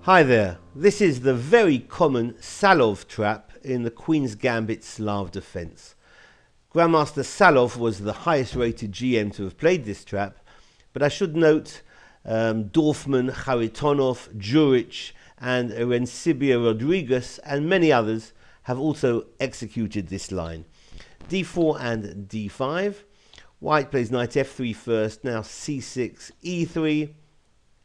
Hi there, this is the very common Salov trap in the Queen's Gambit Slav defense. Grandmaster Salov was the highest rated GM to have played this trap, but I should note Dorfman, Kharitonov, Djuric and Erencibia Rodriguez and many others have also executed this line. d4 and d5. White plays knight f3 first, now c6, e3,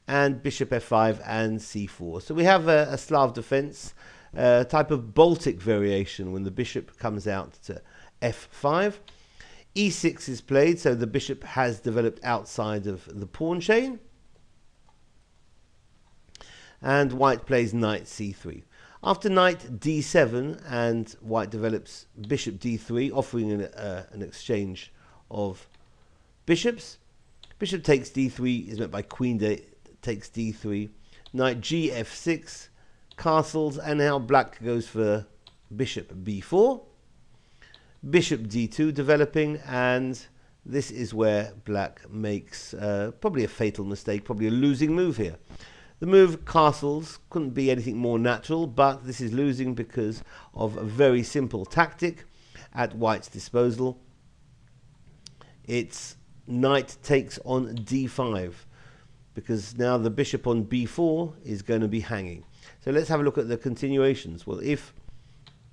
and bishop f5 and c4. So we have a Slav defense, type of Baltic variation when the bishop comes out to f5. e6 is played, so the bishop has developed outside of the pawn chain. And white plays knight c3. After knight d7 and white develops bishop d3, offering an exchange of bishops. Bishop takes d3 is met by queen takes d3, knight gf6, castles, and now black goes for bishop b4, bishop d2 developing, and this is where black makes probably a fatal mistake, probably a losing move here. The move castles couldn't be anything more natural, but this is losing because of a very simple tactic at white's disposal. It's knight takes on d5, because now the bishop on b4 is going to be hanging. So let's have a look at the continuations. Well, if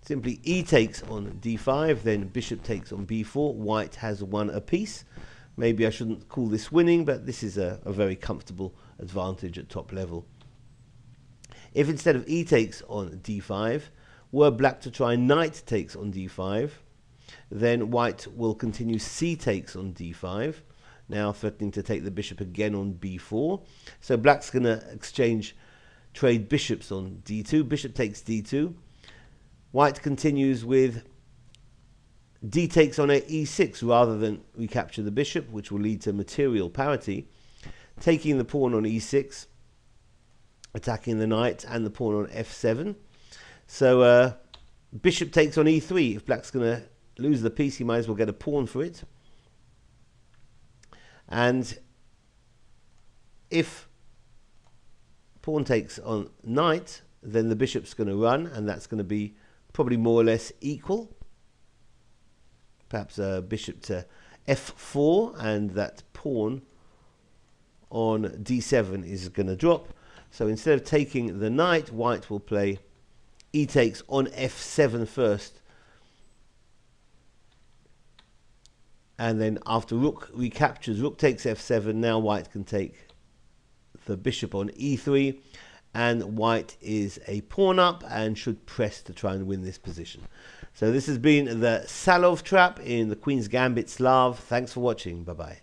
simply e takes on d5, then bishop takes on b4, white has won a piece. Maybe I shouldn't call this winning, but this is a very comfortable advantage at top level. If instead of e takes on d5, were black to try knight takes on d5, then white will continue c takes on d5, now threatening to take the bishop again on b4. So black's going to trade bishops on d2. Bishop takes d2. White continues with d takes on e6 rather than recapture the bishop, which will lead to material parity. Taking the pawn on e6, attacking the knight and the pawn on f7. So bishop takes on e3. If black's going to lose the piece, he might as well get a pawn for it. And if pawn takes on knight, then the bishop's going to run, and that's going to be probably more or less equal. Perhaps a bishop to f4, and that pawn on d7 is going to drop. So instead of taking the knight, white will play e takes on f7 first. And then after rook recaptures, rook takes f7, now white can take the bishop on e3, and white is a pawn up and should press to try and win this position. So this has been the Salov trap in the Queen's Gambit Slav. Thanks for watching. Bye-bye.